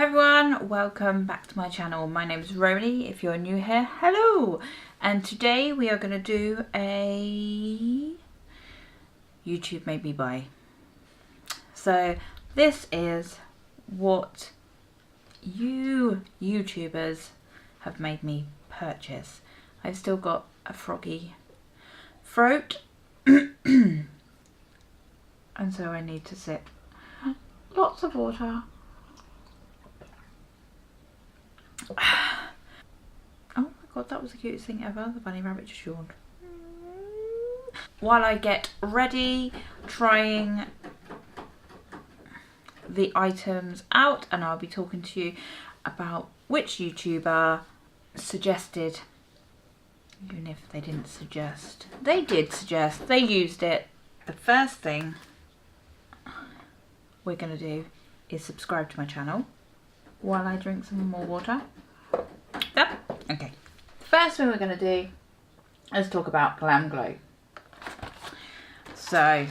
Hi everyone, welcome back to my channel. My name is Roni. If you're new here, hello! And today we are going to do a YouTube Made Me Buy. So this is what you YouTubers have made me purchase. I've still got a froggy throat and so I need to sip lots of water. Oh my god, that was the cutest thing ever. The bunny rabbit just yawned. While I get ready, trying the items out, and I'll be talking to you about which YouTuber suggested, even if they didn't suggest. They did suggest, they used it. The first thing we're going to do is subscribe to my channel while I drink some more water. Yep, okay. First thing we're going to do is talk about Glam Glow. So,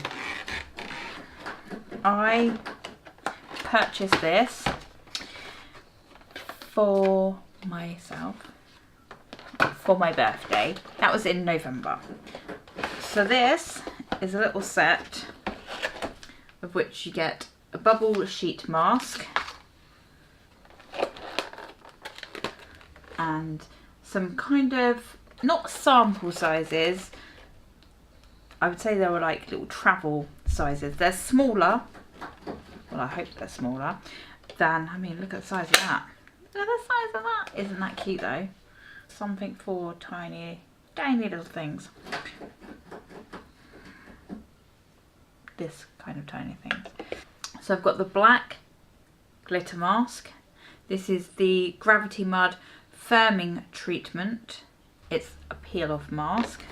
I purchased this for myself for my birthday. That was in November. So this is a little set of which you get a bubble sheet mask and some kind of, not sample sizes, I would say they were like little travel sizes. They're smaller, well I hope they're smaller, than, I mean look at the size of that. Look at the size of that. Isn't that cute though? Something for tiny little things. This kind of tiny things. So I've got the black glitter mask. This is the Gravity Mud Firming Treatment. It's a peel off mask.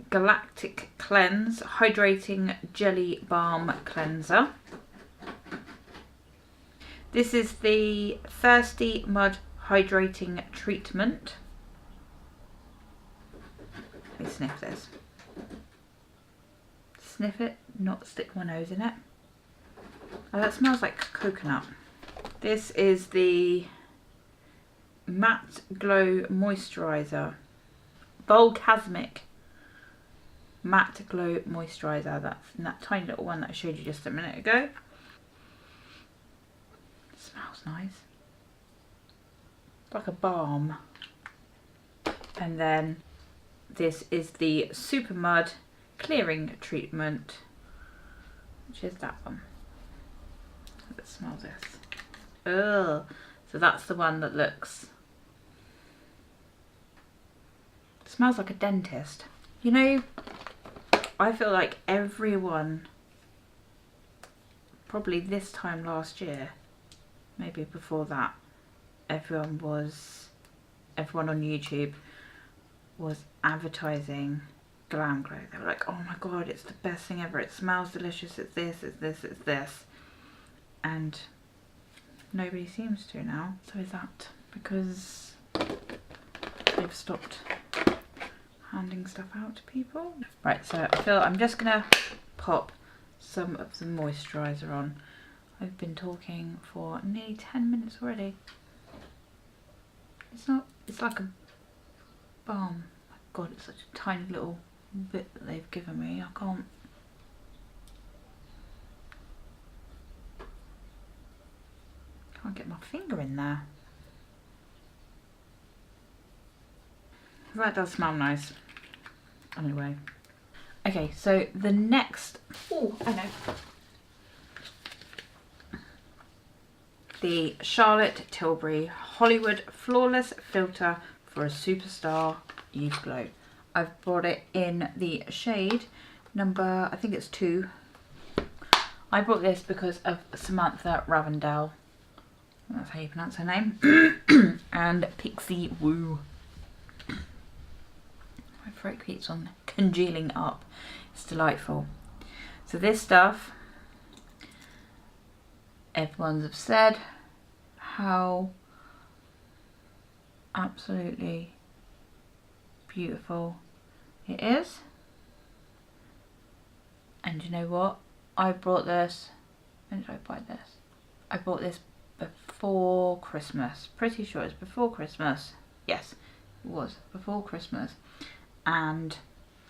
Galactic Cleanse Hydrating Jelly Balm Cleanser. This is the Thirsty Mud Hydrating Treatment. Let me sniff this. Sniff it, not stick my nose in it. Oh, that smells like coconut. This is the Matte Glow Moisturiser. Volcasmic Matte Glow Moisturiser. That's that tiny little one that I showed you just a minute ago. It smells nice. It's like a balm. And then this is the Super Mud Clearing Treatment, which is that one. Let's smell this. Oh, so that's the one that looks, smells like a dentist. You know, I feel like everyone, probably this time last year, maybe before that, everyone on YouTube was advertising Glam Glow. They were like, oh my god, it's the best thing ever, it smells delicious, it's this, it's this, it's this. And nobody seems to now. So is that because they've stopped handing stuff out to people? Right, so I feel I'm just gonna pop some of the moisturiser on. I've been talking for nearly 10 minutes already. It's like a balm. My god, it's such a tiny little bit that they've given me. I can't get my finger in there. That does smell nice. Anyway. Okay, so the next, oh, I know. The Charlotte Tilbury Hollywood Flawless Filter for a Superstar Youth Glow. I've bought it in the shade number, I think it's 2. I bought this because of Samantha Ravendell. That's how you pronounce her name. And Pixie Woo. My throat keeps on congealing up. It's delightful. So this stuff, everyone's have said how absolutely beautiful it is. And you know what? I bought this, when did I buy this? I bought this before Christmas. Pretty sure it's before Christmas. Yes, it was before Christmas. And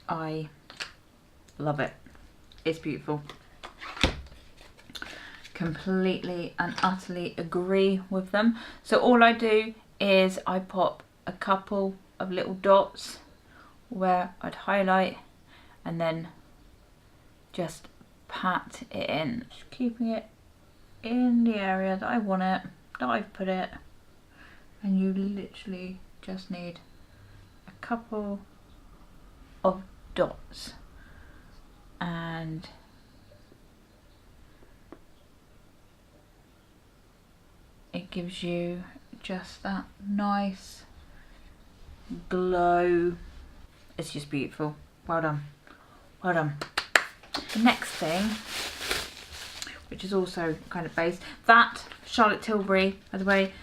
I love it. It's beautiful. Completely and utterly agree with them. So all I do is I pop a couple of little dots where I'd highlight and then just pat it in, just keeping it in the area that I want it, that I've put it. And you literally just need a couple of dots, and it gives you just that nice glow. It's just beautiful. Well done. Well done. The next thing, which is also kind of base, that Charlotte Tilbury, by the way,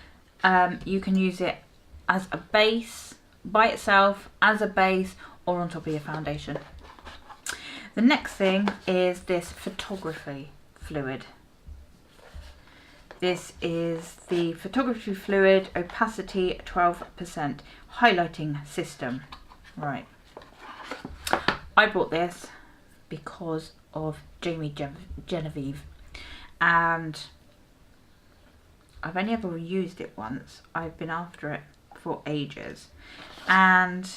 you can use it as a base by itself, as a base, or on top of your foundation. The next thing is this photography fluid. This is the Photography Fluid Opacity 12% Highlighting System. Right. I bought this because of Jamie Genevieve, and I've only ever used it once. I've been after it for ages, and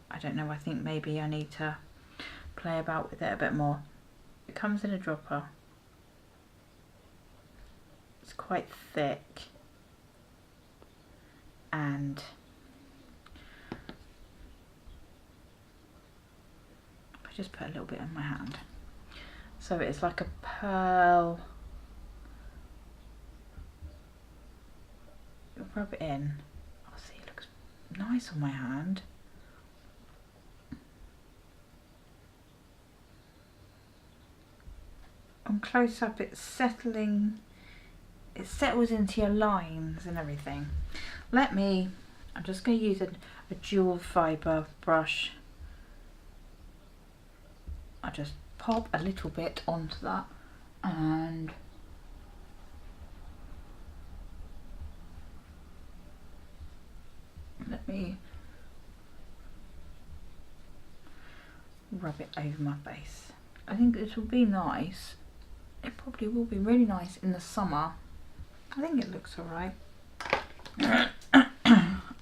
I don't know, I think maybe I need to play about with it a bit more. It comes in a dropper. It's quite thick, and I just put a little bit in my hand. So it's like a pearl. You'll rub it in. Oh, see, it looks nice on my hand. On close up, it's settling. It settles into your lines and everything. I'm just going to use a dual fibre brush. I just pop a little bit onto that, and let me rub it over my face. I think this will be nice. It probably will be really nice in the summer. I think it looks alright.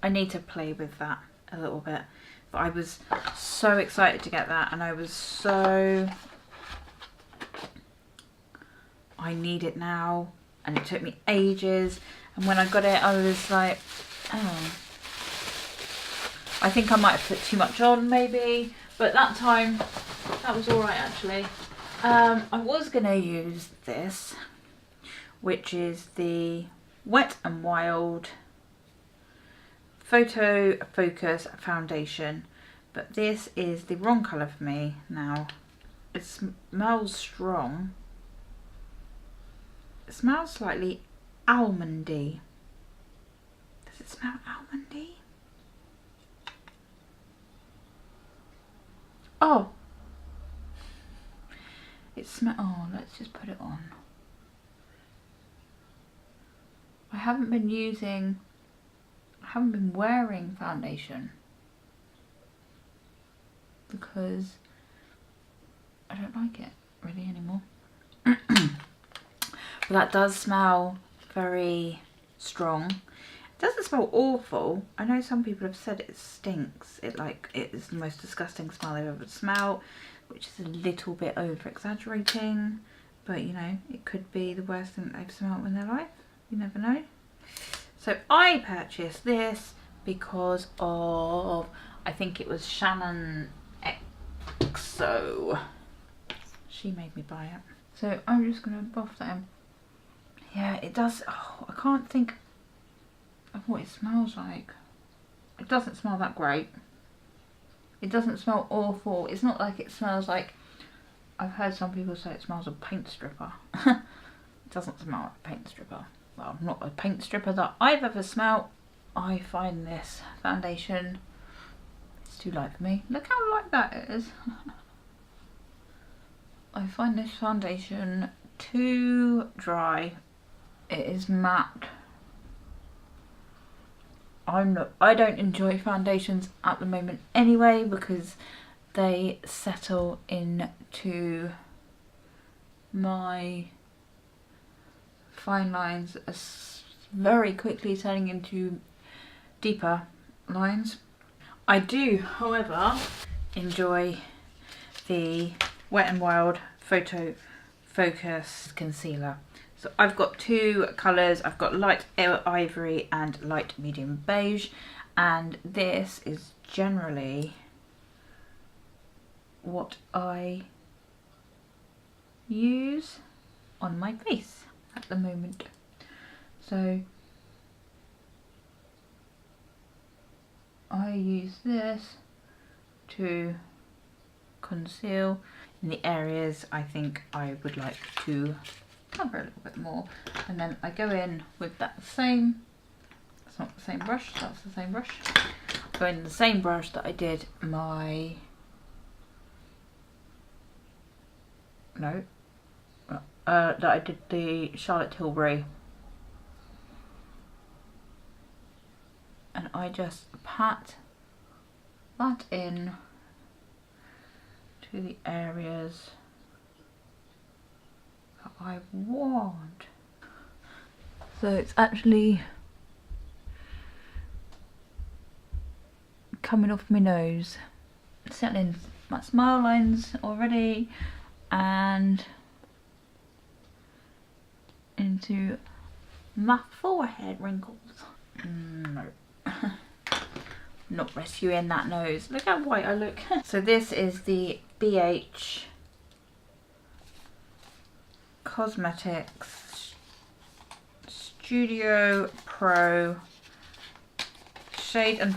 I need to play with that a little bit, but I was so excited to get that, and I need it now, and it took me ages, and when I got it I was like, oh, I think I might have put too much on maybe, but that time that was alright actually. I was going to use this, which is the Wet n Wild Photo Focus Foundation, but this is the wrong colour for me now. It smells strong. It smells slightly almondy. Does it smell almondy? Oh! Oh, let's just put it on. I haven't been wearing foundation because I don't like it really anymore. But that does smell very strong. It doesn't smell awful. I know some people have said it stinks. It is the most disgusting smell I've ever smelled, which is a little bit over exaggerating, but you know, it could be the worst thing they've smelled in their life. You never know. So I purchased this because of, I think it was Shannon XO. She made me buy it. So I'm just going to buff that in. Yeah, it does. Oh, I can't think of what it smells like. It doesn't smell that great. It doesn't smell awful. It's not like it smells like, I've heard some people say it smells of paint stripper. It doesn't smell like a paint stripper. Well, not a paint stripper that I've ever smelled. I find this foundation, it's too light for me. Look how light that is. I find this foundation too dry. It is matte. I don't enjoy foundations at the moment anyway, because they settle into my fine lines very quickly, turning into deeper lines. I do, however, enjoy the Wet n Wild Photo Focus Concealer. So I've got two colours. I've got light ivory and light medium beige, and this is generally what I use on my face at the moment. So I use this to conceal in the areas I think I would like to cover a little bit more, and then I go in with that same, it's not the same brush, that's the same brush, go in the same brush that I did my, no, that I did the Charlotte Tilbury, and I just pat that in to the areas that I want. So it's actually coming off my nose, settling my smile lines already, and into my forehead wrinkles. No. Not rescuing that nose. Look how white I look. So this is the BH Cosmetics Studio Pro Shade and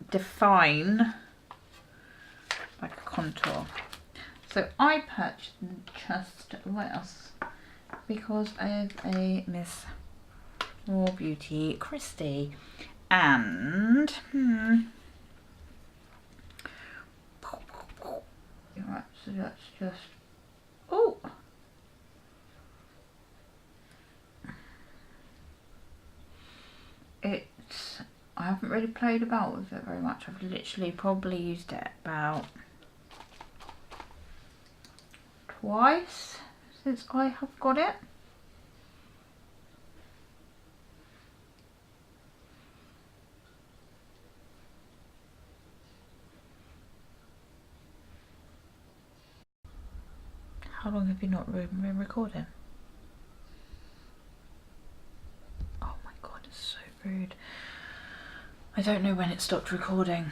Define like a contour. So I purchased just, what else? Because I have a Miss Raw Beauty Christie, and right, so that's just, oh, it's, I haven't really played about with it very much. I've literally probably used it about twice since I have got it. How long have you not been recording? Oh my god, it's so rude. I don't know when it stopped recording.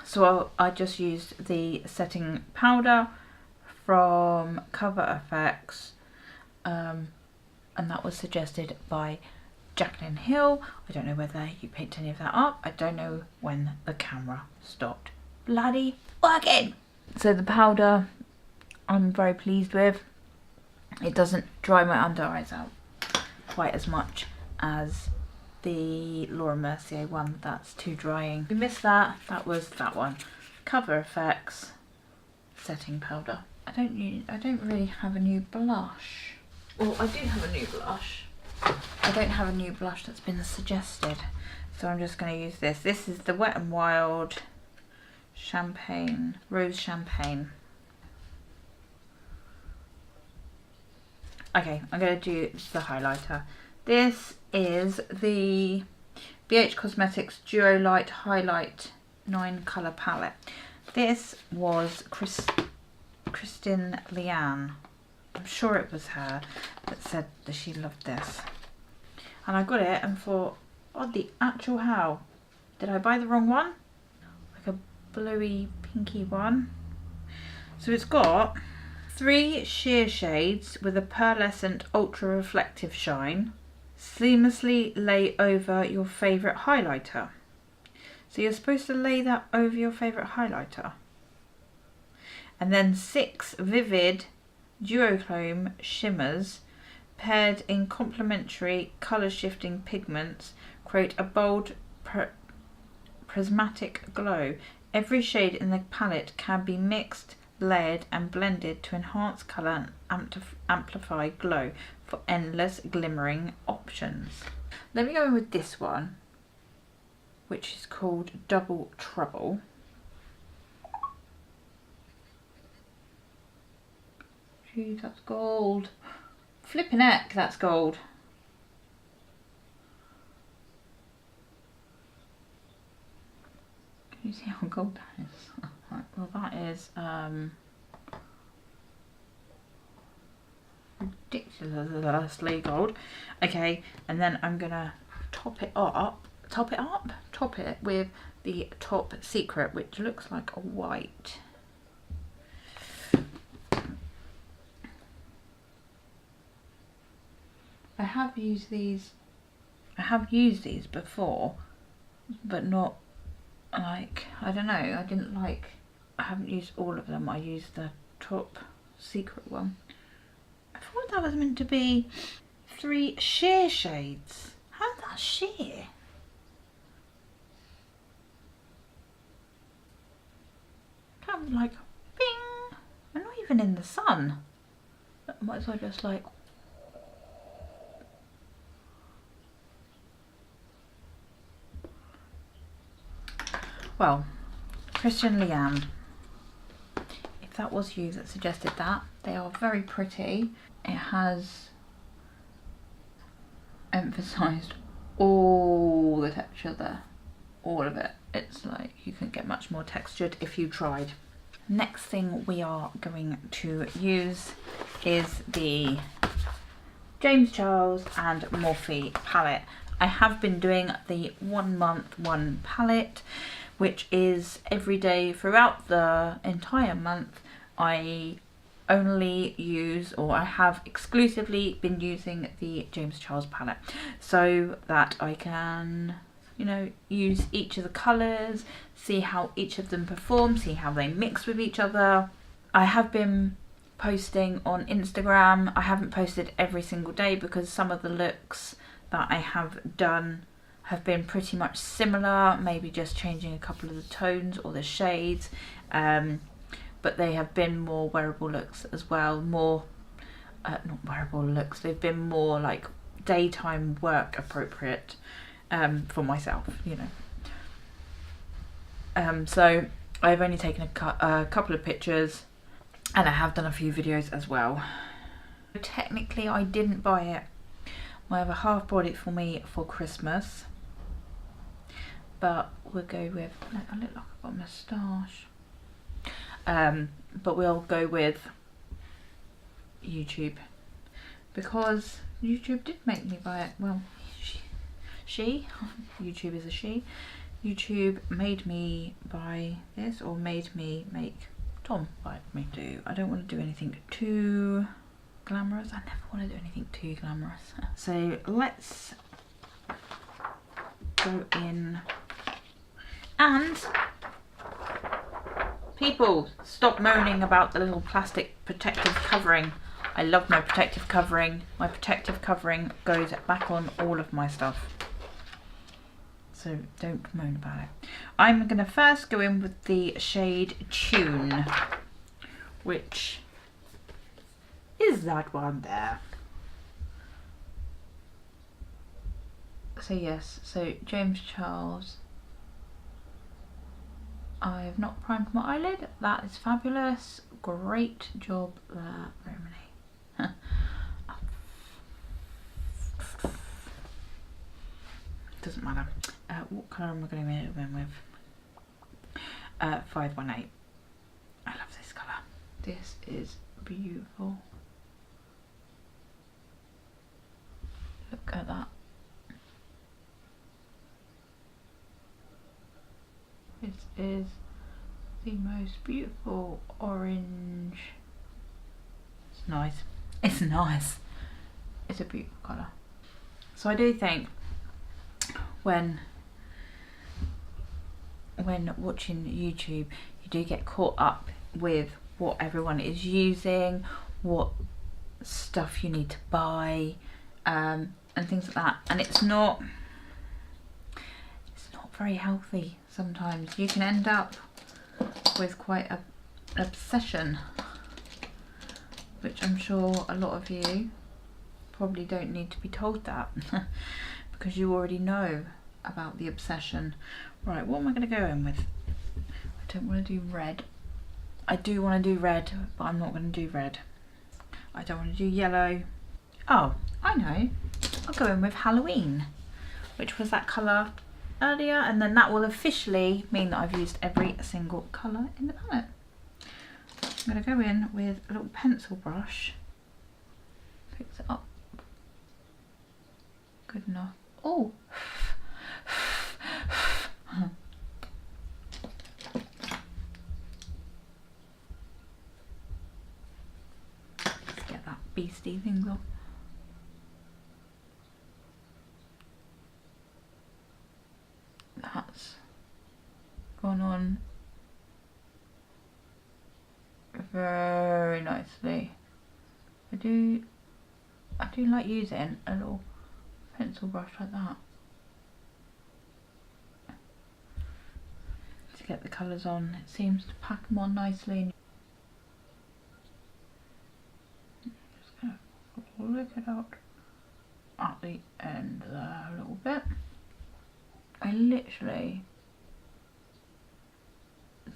So I just used the setting powder from Cover FX, and that was suggested by Jacqueline Hill. I don't know whether you picked any of that up. I don't know when the camera stopped bloody working. So the powder I'm very pleased with. It doesn't dry my under eyes out quite as much as the Laura Mercier one. That's too drying. We missed that. That was that one. Cover FX setting powder. I don't really have a new blush. Well, I do have a new blush. I don't have a new blush that's been suggested, so I'm just going to use this. This is the Wet n Wild Champagne, Rose Champagne. Okay, I'm going to do the highlighter. This is the BH Cosmetics Duo Light Highlight 9 colour palette. This was Kristen Leanne. I'm sure it was her that said that she loved this. And I got it and thought, oh, the actual how? Did I buy the wrong one? Like a bluey pinky one. So it's got 3 sheer shades with a pearlescent ultra reflective shine. Seamlessly lay over your favourite highlighter. So you're supposed to lay that over your favourite highlighter. And then 6 vivid duochrome shimmers paired in complementary colour shifting pigments create a bold prismatic glow Every shade in the palette can be mixed, layered and blended to enhance colour and amplify glow for endless glimmering options. Let me go in with this one, which is called Double Trouble. Gee, that's gold. Flippin' heck, that's gold. Can you see how gold that is? Right, well, that is ridiculously gold. Okay, and then I'm gonna top it with the Top Secret, which looks like a white. I have used these before, but not like, I don't know, I haven't used all of them. I used the Top Secret one. I thought that was meant to be 3 sheer shades. How's that sheer? Kind of like, bing! I'm not even in the sun. I might as well just like, well, Christian Leanne, if that was you that suggested that, they are very pretty. It has emphasised all the texture there, all of it. It's like you couldn't get much more textured if you tried. Next thing we are going to use is the James Charles and Morphe palette. I have been doing the 1 month 1 palette, which is every day throughout the entire month. I only use, or I have exclusively been using the James Charles palette, so that I can, you know, use each of the colours, see how each of them perform, see how they mix with each other. I have been posting on Instagram. I haven't posted every single day because some of the looks that I have done have been pretty much similar, maybe just changing a couple of the tones or the shades, but they have been more wearable looks as well, more not wearable looks, they've been more like daytime work appropriate for myself, you know. So I've only taken a couple of pictures, and I have done a few videos as well. Technically I didn't buy it. My other half bought it for me for Christmas, but we'll go with, I look like I've got a moustache. But we'll go with YouTube, because YouTube did make me buy it. Well, YouTube is a she. YouTube made me buy this, or made me make Tom buy it for me. I don't want to do anything too glamorous. I never want to do anything too glamorous. So let's go in, and people, stop moaning about the little plastic protective covering. I love my protective covering. My protective covering goes back on all of my stuff, so don't moan about it. I'm going to first go in with the shade Tune, which is that one there. So yes, so James Charles. I have not primed my eyelid. That is fabulous. Great job there, Romany. Doesn't matter. What colour am I going to go in with? 518. I love this colour. This is beautiful. Look at that. This is the most beautiful orange. It's nice. It's nice. It's a beautiful colour. So I do think when watching YouTube, you do get caught up with what everyone is using, what stuff you need to buy, and things like that, and it's not very healthy. Sometimes you can end up with quite an obsession, which I'm sure a lot of you probably don't need to be told that because you already know about the obsession. Right, what am I going to go in with? I don't want to do red. I do want to do red, but I'm not going to do red. I don't want to do yellow. Oh, I know. I'll go in with Halloween, which was that colour earlier, and then that will officially mean that I've used every single colour in the palette. I'm going to go in with a little pencil brush. Fix it up. Good enough. Oh! Let's get that beastie things off. That's gone on very nicely. I do like using a little pencil brush like that to get the colours on. It seems to pack them on nicely. Just gonna flick it out at the end there a little bit. I literally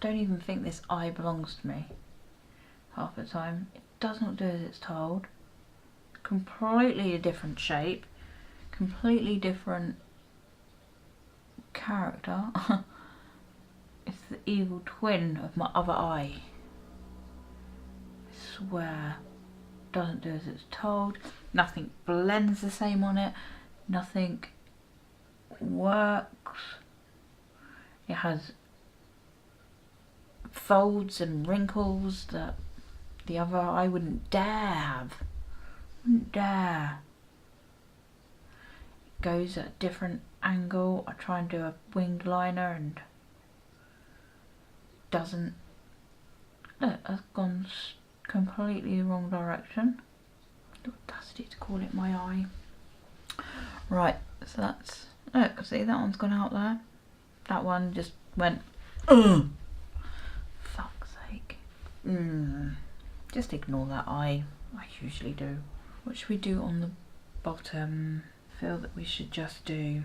don't even think this eye belongs to me half the time. It does not do as it's told. Completely a different shape, completely different character. It's the evil twin of my other eye. I swear, doesn't do as it's told. Nothing blends the same on it. Nothing works. It has folds and wrinkles that the other eye wouldn't dare have. Wouldn't dare. It goes at a different angle. I try and do a winged liner and doesn't. Look, that's gone completely the wrong direction. A little dusty to call it my eye. Right, so that's, look, see that one's gone out there. That one just went, ugh. Fuck's sake. Just ignore that eye. I usually do. What should we do on the bottom? I feel that we should just do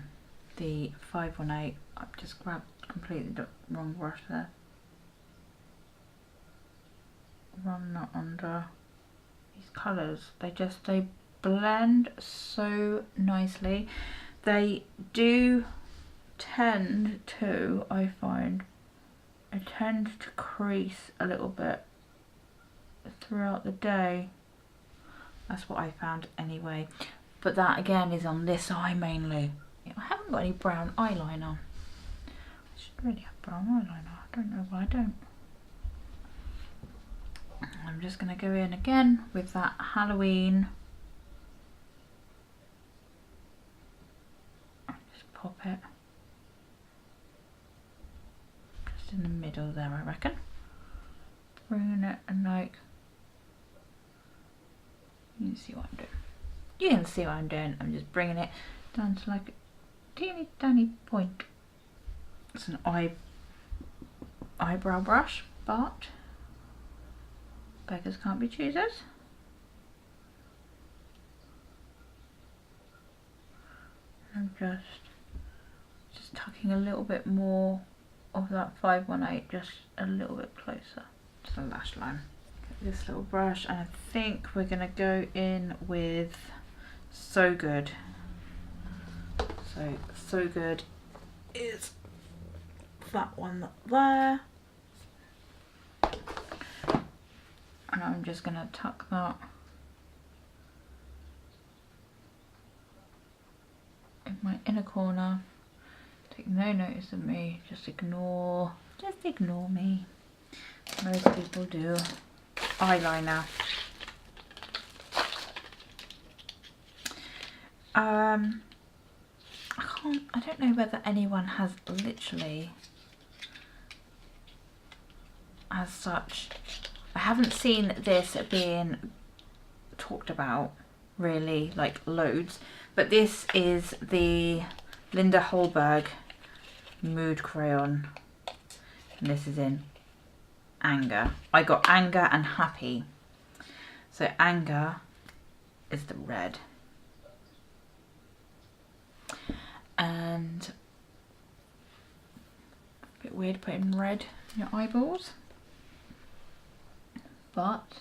the 518. I've just grabbed completely the wrong brush there. Run that under. These colours, they blend so nicely. They do tend to, I find, tend to crease a little bit throughout the day. That's what I found anyway. But that again is on this eye mainly. I haven't got any brown eyeliner. I should really have brown eyeliner. I don't know why I don't. I'm just going to go in again with that Halloween. Just pop it just in the middle there, I reckon. Bringing it and like, you can see what I'm doing. You can see what I'm doing. I'm just bringing it down to like a teeny tiny point. It's an eyebrow brush, but beggars can't be choosers. I'm just tucking a little bit more of that 518 just a little bit closer to the lash line. Get this little brush, and I think we're gonna go in with So Good. So Good is that one there. And I'm just going to tuck that in my inner corner. Take no notice of me. Just ignore me. Most people do. Eyeliner. I don't know whether anyone has literally as such. I haven't seen this being talked about really, like loads, but this is the Linda Holberg Mood Crayon, and this is in Anger. I got Anger and Happy. So Anger is the red. And a bit weird putting red in your eyeballs. But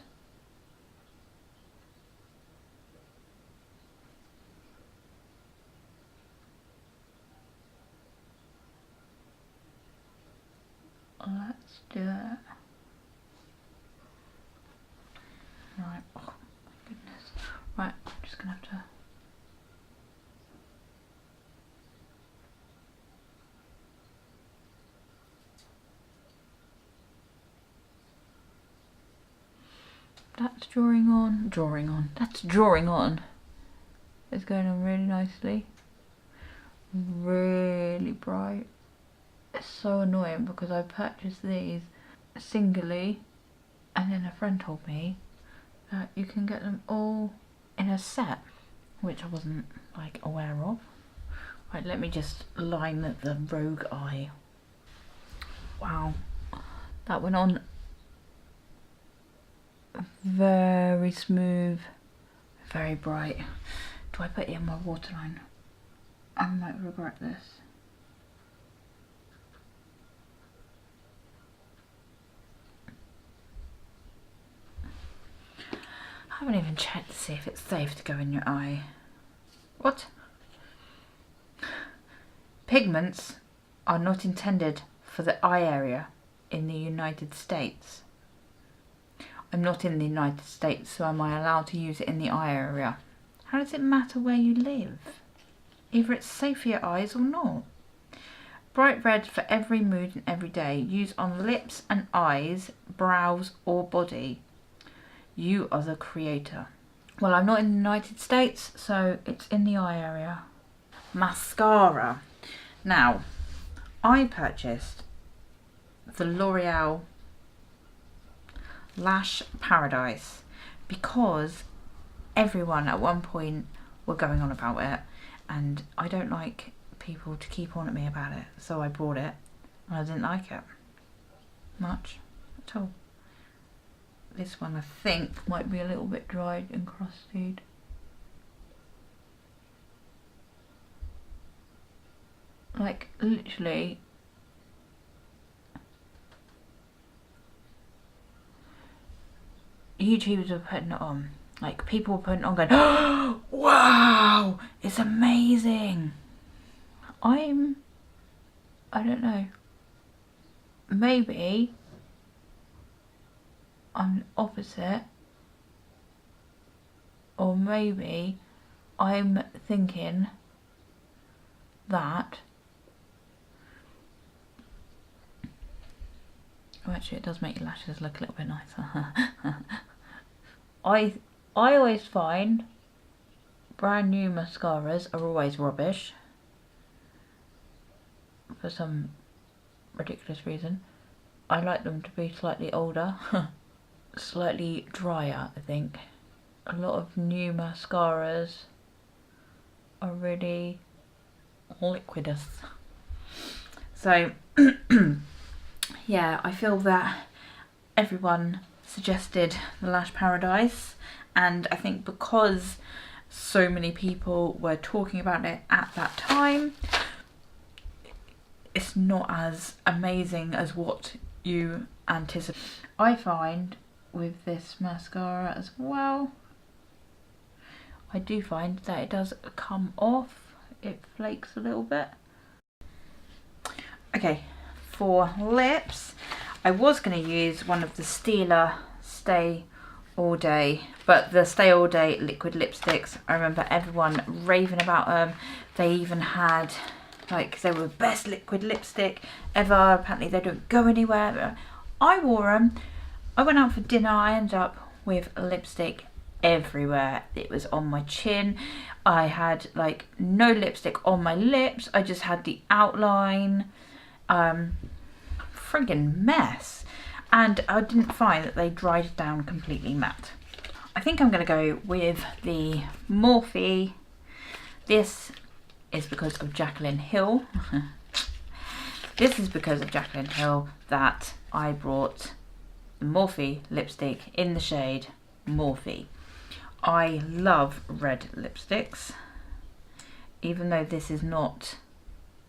let's do it. Right, oh my goodness. Right, I'm just gonna have to. That's drawing on. That's drawing on. It's going on really nicely. Really bright. It's so annoying because I purchased these singly and then a friend told me that you can get them all in a set, which I wasn't like aware of. Right, let me just line the rogue eye. Wow, that went on very smooth, very bright. Do I put it in my waterline? I might regret this. I haven't even checked to see if it's safe to go in your eye. What? Pigments are not intended for the eye area in the United States. I'm not in the United States, so am I allowed to use it in the eye area? How does it matter where you live? Either it's safe for your eyes or not. Bright red for every mood and every day. Use on lips and eyes, brows or body. You are the creator. Well, I'm not in the United States, so it's in the eye area. Mascara. Now, I purchased the L'Oreal Lash Paradise because everyone at one point were going on about it, and I don't like people to keep on at me about it, so I bought it and I didn't like it much at all. This one I think might be a little bit dried and crusted. Like literally YouTubers were putting it on. Like people were putting it on going, oh, wow, it's amazing. I don't know. Maybe I'm the opposite. Or maybe I'm thinking that. Oh, actually it does make your lashes look a little bit nicer. I always find brand new mascaras are always rubbish for some ridiculous reason. I like them to be slightly older, slightly drier, I think. A lot of new mascaras are really liquidous. So yeah, I feel that everyone suggested the Lash Paradise, and I think because so many people were talking about it at that time, it's not as amazing as what you anticipate. I find with this mascara as well, I do find that it does come off, it flakes a little bit. Okay, for lips, I was going to use one of the Stila Stay All Day, but the Stay All Day liquid lipsticks, I remember everyone raving about them. They even had, like, they were the best liquid lipstick ever. Apparently they don't go anywhere. I wore them. I went out for dinner. I ended up with lipstick everywhere. It was on my chin. I had like no lipstick on my lips. I just had the outline. Friggin' mess. And I didn't find that they dried down completely matte. I think I'm going to go with the Morphe. This is because of Jaclyn Hill. This is because of Jaclyn Hill that I brought Morphe lipstick in the shade Morphe. I love red lipsticks, even though this is not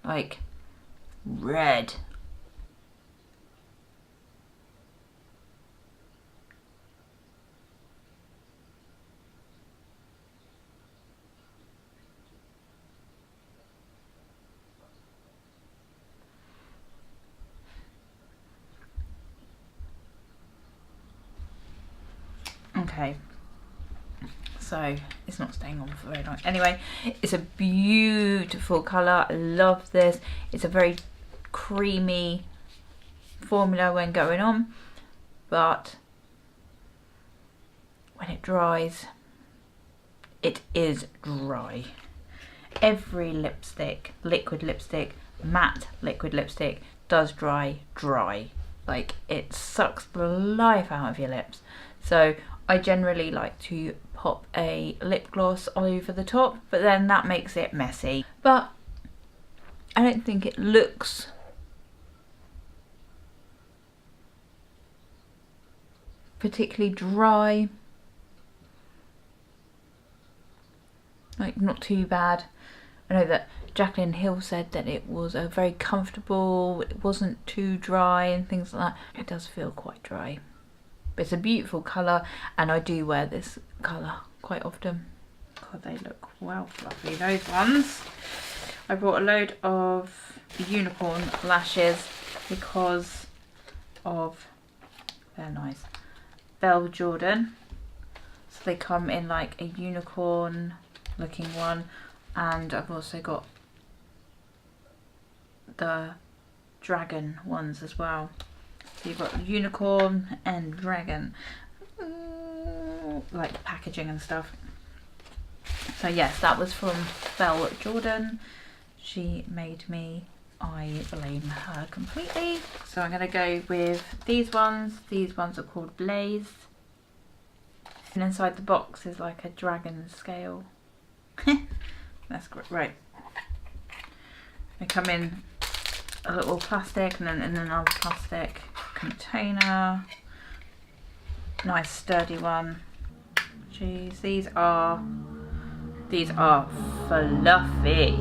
like red. Okay, so it's not staying on for very long. Anyway, it's a beautiful colour. I love this. It's a very creamy formula when going on, but when it dries, it is dry. Every lipstick, liquid lipstick, matte liquid lipstick, does dry. Like, it sucks the life out of your lips. So I generally like to pop a lip gloss over the top, but then that makes it messy. But I don't think it looks particularly dry. Like, not too bad. I know that Jacqueline Hill said that it was very comfortable, it wasn't too dry and things like that. It does feel quite dry. But it's a beautiful colour, and I do wear this colour quite often. God, they look well fluffy, those ones. I bought a load of unicorn lashes because of, they're nice, Belle Jordan. So they come in like a unicorn looking one, and I've also got the dragon ones as well. So you've got unicorn and dragon, like packaging and stuff. So yes, that was from Belle Jordan. She made me. I blame her completely. So I'm going to go with these ones. These ones are called Blaze. And inside the box is like a dragon scale. That's great. Right. They come in a little plastic and then in another plastic container. Nice sturdy one. Jeez, these are fluffy.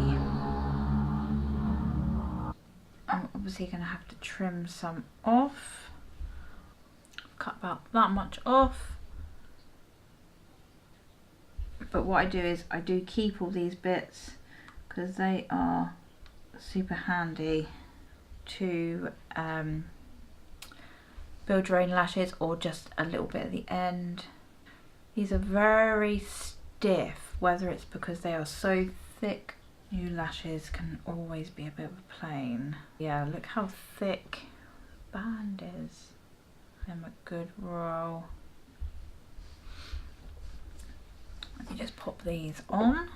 I'm obviously going to have to trim some off. Cut about that much off. But what I do is I do keep all these bits because they are super handy to build your own lashes, or just a little bit at the end. These are very stiff, whether it's because they are so thick. New lashes can always be a bit of a pain. Yeah, look how thick the band is. And a good roll. Let me just pop these on.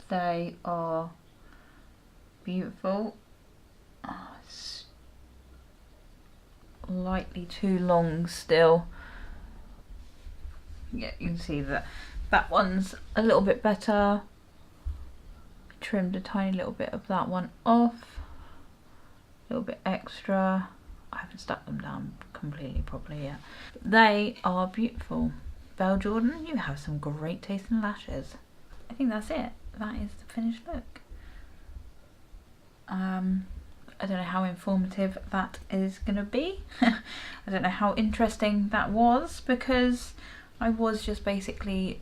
They are beautiful. Oh, it's slightly too long still. Yeah, you can see that that one's a little bit better. Trimmed a tiny little bit of that one off. A little bit extra. I haven't stuck them down completely properly yet. But they are beautiful. Belle Jordan, you have some great taste in lashes. I think that's it. That is the finished look. I don't know how informative that is going to be. I don't know how interesting that was, because I was just basically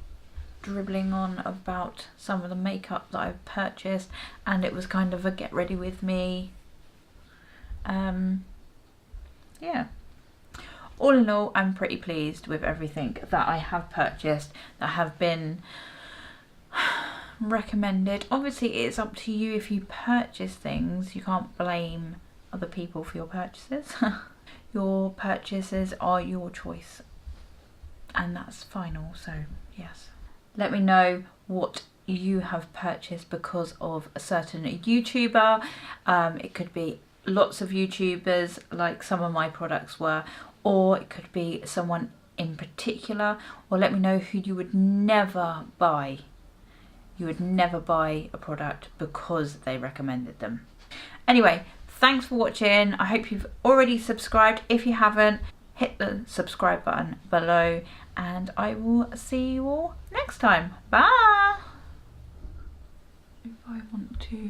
dribbling on about some of the makeup that I've purchased, and it was kind of a get ready with me. Yeah. All in all, I'm pretty pleased with everything that I have purchased that have been recommended. Obviously it's up to you if you purchase things. You can't blame other people for your purchases. Your purchases are your choice, and that's final. So yes, let me know what you have purchased because of a certain YouTuber. It could be lots of YouTubers like some of my products were, or it could be someone in particular, or let me know who you would never buy. You would never buy a product because they recommended them. Anyway, thanks for watching. I hope you've already subscribed. If you haven't, hit the subscribe button below, and I will see you all next time. Bye! If I want to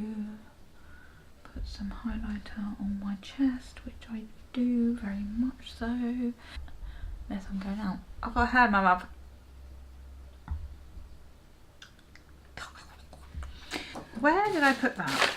put some highlighter on my chest, which I do very much so. Unless I'm going out. I've got a hair in my mouth. Where did I put that?